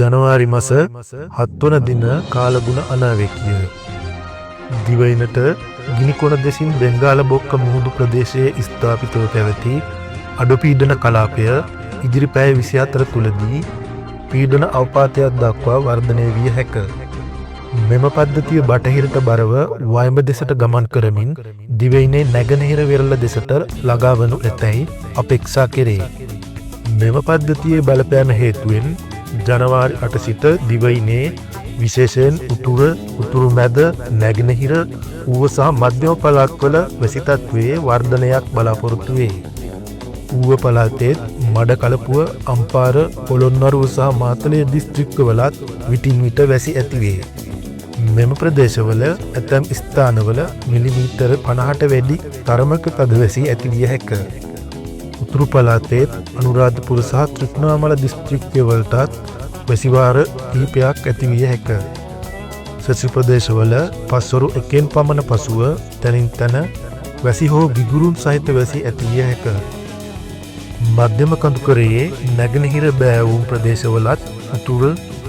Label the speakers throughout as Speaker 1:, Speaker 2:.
Speaker 1: ජනවාරි මාස 7 වන දින කාලගුණ අනාවැකිය. දිවයිනට ගිනිකොන දෙසින් බෙන්ගාල බොක්ක මුහුදු ප්‍රදේශයේ ස්ථාපිතව පැවති අඩු පීඩන කලාපය ඉදිරි පැය 24 තුලදී පීඩන අවපාතයක් දක්වා වර්ධනය විය හැක. මෙම පද්ධතිය බටහිරට බරව වයඹ දෙසට ගමන් කරමින් දිවයිනේ නැගෙනහිර වෙරළ දෙසට ළඟා වනු ඇතැයි අපේක්ෂා කෙරේ. මෙම පද්ධතියේ බලපෑම හේතුවෙන් ජනවාරි 8 සිට දිවයිනේ විශේෂයෙන් උතුරු මැද නැගෙනහිර ඌව සහ මධ්‍යම පළාත්වල වැසි තත්ත්වයේ වර්ධනයක් බලාපොරොත්තු වේ. ඌව පළාතේ මඩකලපුව අම්පාර පොළොන්නරුව සහ මාතලේ දිස්ත්‍රික්කවලත් විටින් විට වැසි ඇතිවේ. මෙම ප්‍රදේශවල ඇතැම් ස්ථානවල මිලිමීටර 50ට වැඩි තරමක තද වැසි ඇතිවිය හැක. උතුරු පළාතේ අනුරාධපුර සහ ත්‍රිකුණාමල දිස්ත්‍රික්කවලටත් වැසිවාර කිහිපයක් ඇතිවිය හැක. සෙසු ප්‍රදේශවල පස්වරු එකෙන් පමණ පසුව තැනින් තැන වැසි හෝ ගිගුරුම් සහිත වැසි ඇතිවිය හැක. මධ්‍යම කඳුකරයේ නැගෙනහිර බෑවුම් ප්‍රදේශවලත්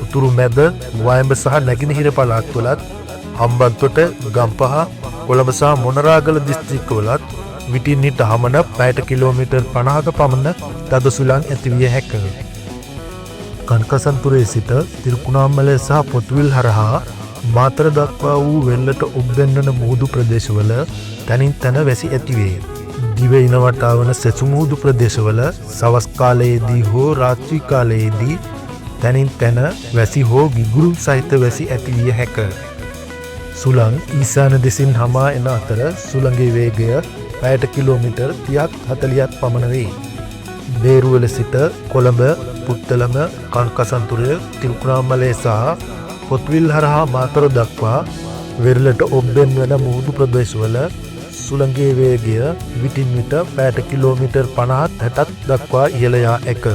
Speaker 1: උතුරු මැද වයඹ සහ නැගෙනහිර පළාත්වලත් හම්බන්තොට ගම්පහ කොළඹ සහ මොනරාගල දිස්ත්‍රික්කවලත් විටින් විට හමන පැයට කිලෝමීටර් 50ක පමණ තද සුළං ඇතිවිය හැක. කන්කසන්තුරේ සිට තිරුකුණාමලය සහ පොතුවිල් හරහා මාතර දක්වා වූ වෙල්ලට ඔබ්බෙන්වන මුහුදු ප්‍රදේශවල තැනින් තැන වැසි ඇතිවේ. දිවයින වටා වන සෙසු මුහුදු ප්‍රදේශවල සවස් කාලයේදී හෝ රාත්‍රී කාලයේදී තැනින් තැන වැසි හෝ ගිගුරුම් සහිත වැසි ඇතිවිය හැක. සුළං ඊසාන දෙසින් හමා එන අතර සුළඟේ වේගය පැයට කිලෝමීටර් 30ක් 40ක් පමණ වේ. බේරුවල සිට කොළඹ, පුත්තලම, කන්කසන්තුරය, තිරුකුණාමලය සහ පොතුවිල් හරහා මාතර දක්වා වෙරළට ඔබ්බෙන් වන මුහුදු ප්‍රදේශවල සුළඟේ වේගය විටින් විට පැයට කිලෝමීටර් 50ක් 60ක් දක්වා ඉහළ යා හැක.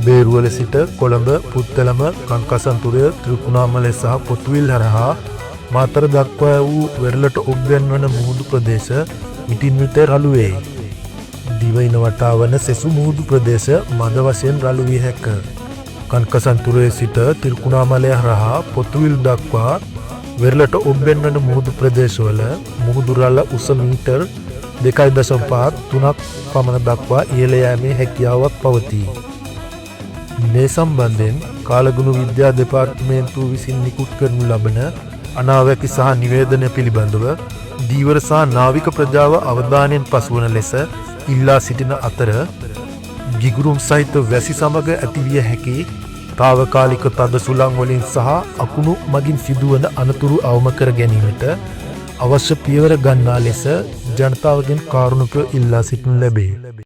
Speaker 1: බේරුවල සිට කොළඹ, පුත්තලම, කන්කසන්තුරය, තිරුකුණාමලය සහ පොතුවිල් හරහා මාතර දක්වා වූ වෙරළට ඔබ්බෙන් වන මුහුදු ප්‍රදේශ විටින් විට රළු වේ. දිවයින වටා වන සෙසු මුහුදු ප්‍රදේශ මද වශයෙන් රළු විය හැක. කන්කසන්තුරේ සිට තිරුකුණාමලය හරහා පොතුවිල් දක්වා වෙරළට ඔබ්බෙන් වන මුහුදු ප්‍රදේශවල මුහුදු රළ උස මීටර් 2.5 3ක් පමණ දක්වා ඉහළ යාමේ හැකියාවක් පවතී. මේ සම්බන්ධයෙන් කාලගුණ විද්‍යා දෙපාර්තමේන්තුව විසින් නිකුත් කරනු ලබන අනාවැකි සහ නිවේදනය පිළිබඳව දීවර සහ නාවික ප්‍රජාව අවධානයෙන් පසුවන ලෙස ඉල්ලා සිටින අතර ගිගුරුම් සහිත වැසි සමග ඇතිවිය හැකි තාවකාලික තද සුළං වලින් සහ අකුණු මගින් සිදුවන අනතුරු අවම කර ගැනීමට අවශ්‍ය පියවර ගන්නා ලෙස ජනතාවගෙන් කාරුණිකව ඉල්ලා සිටිනු ලැබේ.